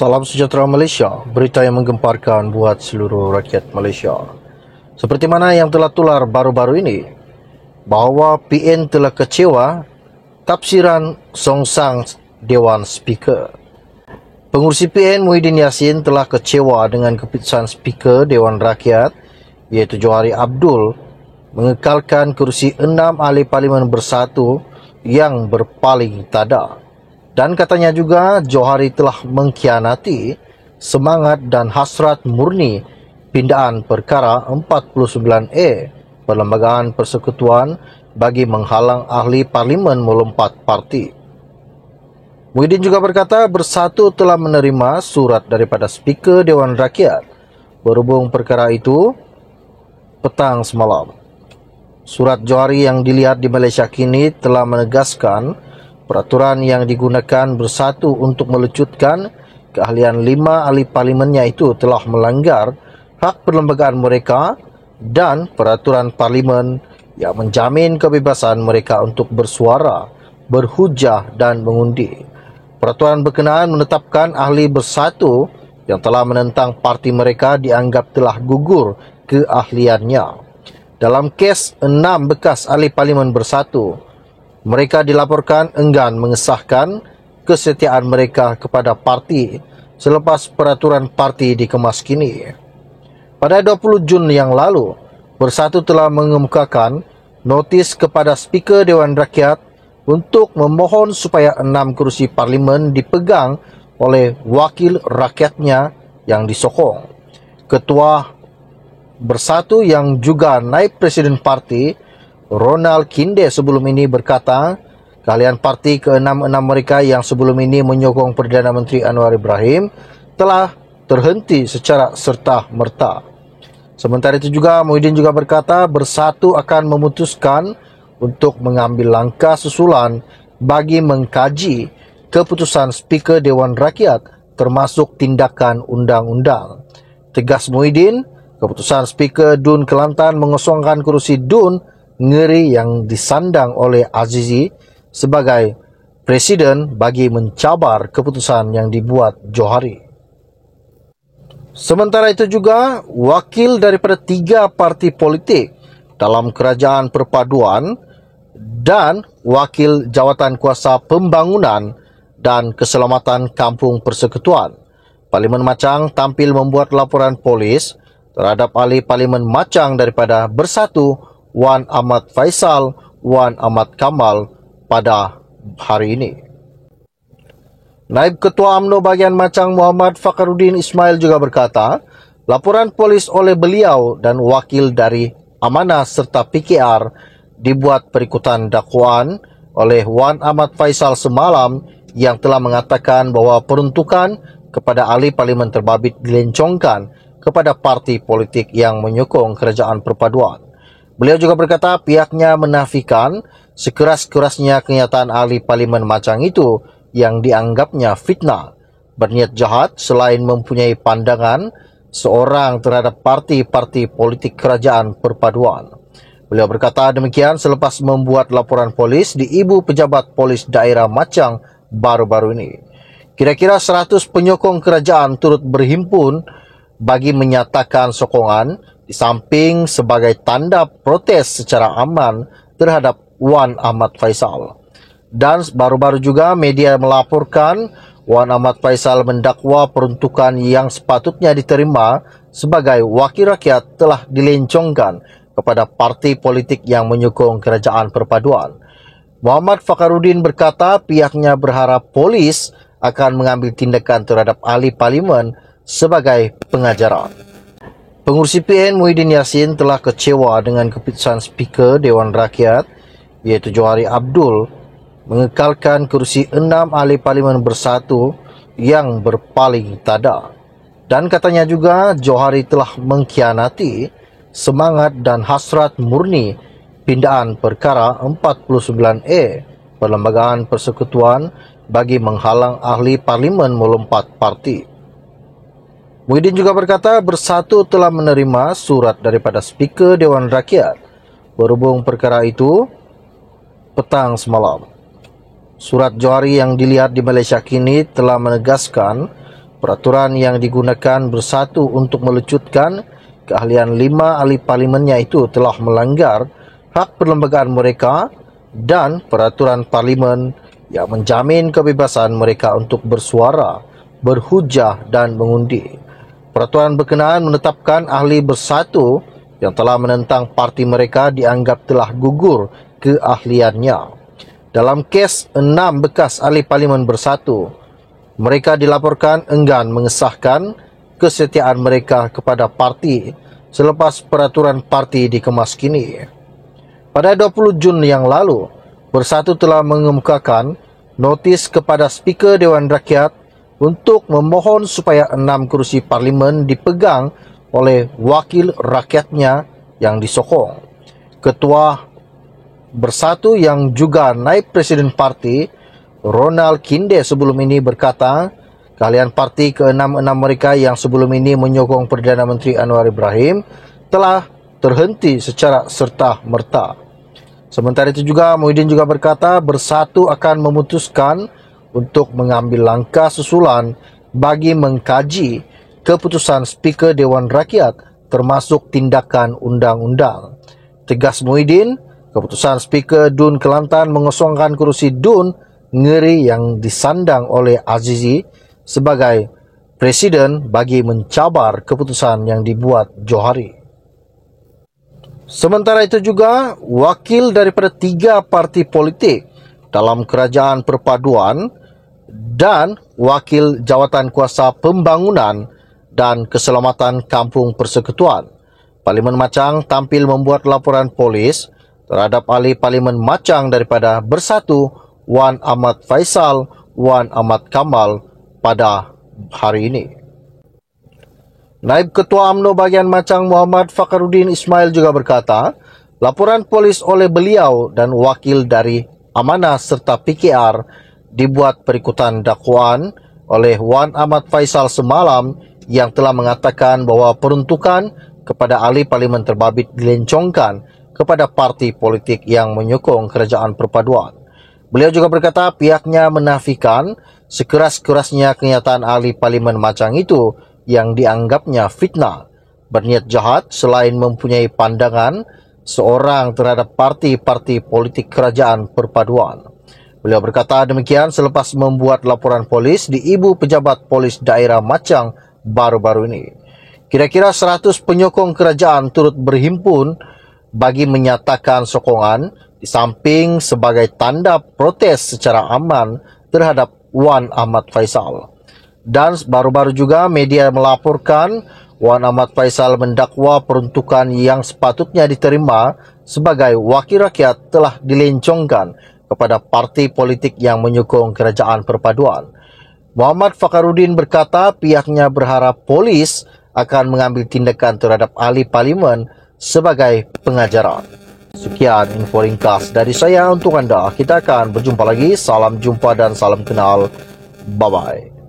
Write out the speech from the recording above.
Salam sejahtera Malaysia, berita yang menggemparkan buat seluruh rakyat Malaysia. Seperti mana yang telah tular baru-baru ini, bahawa PN telah kecewa tafsiran songsang Dewan Speaker. Pengurusi PN Muhyiddin Yassin telah kecewa dengan keputusan Speaker Dewan Rakyat, iaitu Johari Abdul, mengekalkan kerusi 6 ahli parlimen bersatu yang berpaling tada. Dan katanya juga Johari telah mengkhianati semangat dan hasrat murni pindaan perkara 49A Perlembagaan Persekutuan bagi menghalang ahli parlimen melompat parti. Muhyiddin juga berkata Bersatu telah menerima surat daripada Speaker Dewan Rakyat berhubung perkara itu petang semalam. Surat Johari yang dilihat di Malaysia kini telah menegaskan peraturan yang digunakan Bersatu untuk melecutkan keahlian 5 ahli parlimennya itu telah melanggar hak perlembagaan mereka dan peraturan parlimen yang menjamin kebebasan mereka untuk bersuara, berhujah dan mengundi. Peraturan berkenaan menetapkan ahli Bersatu yang telah menentang parti mereka dianggap telah gugur keahliannya. Dalam kes 6 bekas ahli parlimen Bersatu, mereka dilaporkan enggan mengesahkan kesetiaan mereka kepada parti selepas peraturan parti dikemas kini. Pada 20 Jun yang lalu, Bersatu telah mengemukakan notis kepada Speaker Dewan Rakyat untuk memohon supaya 6 kerusi parlimen dipegang oleh wakil rakyatnya yang disokong. Ketua Bersatu yang juga naib presiden parti, Ronald Kinde, sebelum ini berkata keahlian parti ke-6 mereka yang sebelum ini menyokong Perdana Menteri Anwar Ibrahim telah terhenti secara serta-merta. Sementara itu juga Muhyiddin juga berkata Bersatu akan memutuskan untuk mengambil langkah susulan bagi mengkaji keputusan Speaker Dewan Rakyat termasuk tindakan undang-undang. Tegas Muhyiddin, keputusan Speaker Dun Kelantan mengosongkan kerusi Dun Ngeri yang disandang oleh Azizi sebagai presiden bagi mencabar keputusan yang dibuat Johari. Sementara itu juga, wakil daripada 3 parti politik dalam Kerajaan Perpaduan dan wakil Jawatan Kuasa Pembangunan dan Keselamatan Kampung Persekutuan Parlimen Machang tampil membuat laporan polis terhadap ahli Parlimen Machang daripada Bersatu, Wan Ahmad Faisal, Wan Ahmad Kamal pada hari ini. Naib Ketua UMNO bahagian Machang Muhammad Fakhruddin Ismail juga berkata, laporan polis oleh beliau dan wakil dari Amanah serta PKR dibuat perikutan dakwaan oleh Wan Ahmad Faisal semalam yang telah mengatakan bahawa peruntukan kepada ahli parlimen terbabit dilencongkan kepada parti politik yang menyokong kerajaan perpaduan. Beliau juga berkata pihaknya menafikan sekeras-kerasnya kenyataan ahli parlimen Machang itu yang dianggapnya fitnah, berniat jahat selain mempunyai pandangan seorang terhadap parti-parti politik kerajaan perpaduan. Beliau berkata demikian selepas membuat laporan polis di Ibu Pejabat Polis Daerah Machang baru-baru ini. Kira-kira 100 penyokong kerajaan turut berhimpun bagi menyatakan sokongan di samping sebagai tanda protes secara aman terhadap Wan Ahmad Faisal. Dan baru-baru juga media melaporkan Wan Ahmad Faisal mendakwa peruntukan yang sepatutnya diterima sebagai wakil rakyat telah dilencongkan kepada parti politik yang menyokong kerajaan perpaduan. Muhammad Fakhruddin berkata pihaknya berharap polis akan mengambil tindakan terhadap ahli parlimen sebagai pengajaran. Pengurusi PN Muhyiddin Yassin telah kecewa dengan keputusan Speaker Dewan Rakyat, iaitu Johari Abdul, mengekalkan kerusi 6 ahli parlimen bersatu yang berpaling tada. Dan katanya juga Johari telah mengkhianati semangat dan hasrat murni pindaan perkara 49A Perlembagaan Persekutuan bagi menghalang ahli parlimen melompat parti. Muhyiddin juga berkata Bersatu telah menerima surat daripada Speaker Dewan Rakyat berhubung perkara itu petang semalam. Surat Johari yang dilihat di Malaysia kini telah menegaskan peraturan yang digunakan bersatu untuk melucutkan keahlian 5 ahli parlimennya itu telah melanggar hak perlembagaan mereka dan peraturan parlimen yang menjamin kebebasan mereka untuk bersuara, berhujah dan mengundi. Peraturan berkenaan menetapkan ahli bersatu yang telah menentang parti mereka dianggap telah gugur keahliannya. Dalam kes 6 bekas ahli parlimen bersatu, mereka dilaporkan enggan mengesahkan kesetiaan mereka kepada parti selepas peraturan parti dikemas kini. Pada 20 Jun yang lalu, Bersatu telah mengemukakan notis kepada Speaker Dewan Rakyat untuk memohon supaya 6 kerusi parlimen dipegang oleh wakil rakyatnya yang disokong. Ketua Bersatu yang juga naib presiden parti, Ronald Kinde, sebelum ini berkata, keahlian parti ke-6 mereka yang sebelum ini menyokong Perdana Menteri Anwar Ibrahim telah terhenti secara serta-merta. Sementara itu juga, Muhyiddin juga berkata Bersatu akan memutuskan untuk mengambil langkah susulan bagi mengkaji keputusan Speaker Dewan Rakyat termasuk tindakan undang-undang. Tegas Muhyiddin, keputusan Speaker Dun Kelantan mengosongkan kerusi Dun Ngeri yang disandang oleh Azizi sebagai presiden bagi mencabar keputusan yang dibuat Johari. Sementara itu juga, wakil daripada 3 parti politik dalam Kerajaan Perpaduan dan wakil Jawatan Kuasa Pembangunan dan Keselamatan Kampung Persekutuan Parlimen Machang tampil membuat laporan polis terhadap ahli Parlimen Machang daripada Bersatu, Wan Ahmad Faisal, Wan Ahmad Kamal pada hari ini. Naib Ketua UMNO bahagian Machang Muhammad Fakharuddin Ismail juga berkata, laporan polis oleh beliau dan wakil dari Amanah serta PKR dibuat perikutan dakwaan oleh Wan Ahmad Faisal semalam yang telah mengatakan bahawa peruntukan kepada ahli parlimen terbabit dilencongkan kepada parti politik yang menyokong Kerajaan Perpaduan. Beliau juga berkata pihaknya menafikan sekeras-kerasnya kenyataan ahli parlimen Machang itu yang dianggapnya fitnah, berniat jahat selain mempunyai pandangan seorang terhadap parti-parti politik Kerajaan Perpaduan. Beliau berkata demikian selepas membuat laporan polis di Ibu Pejabat Polis Daerah Machang baru-baru ini. Kira-kira 100 penyokong kerajaan turut berhimpun bagi menyatakan sokongan di samping sebagai tanda protes secara aman terhadap Wan Ahmad Faisal. Dan baru-baru juga media melaporkan Wan Ahmad Faisal mendakwa peruntukan yang sepatutnya diterima sebagai wakil rakyat telah dilencongkan kepada parti politik yang menyokong Kerajaan Perpaduan. Muhammad Fakharuddin berkata pihaknya berharap polis akan mengambil tindakan terhadap ahli parlimen sebagai pengajaran. Sekian info ringkas dari saya untuk anda. Kita akan berjumpa lagi. Salam jumpa dan salam kenal. Bye-bye.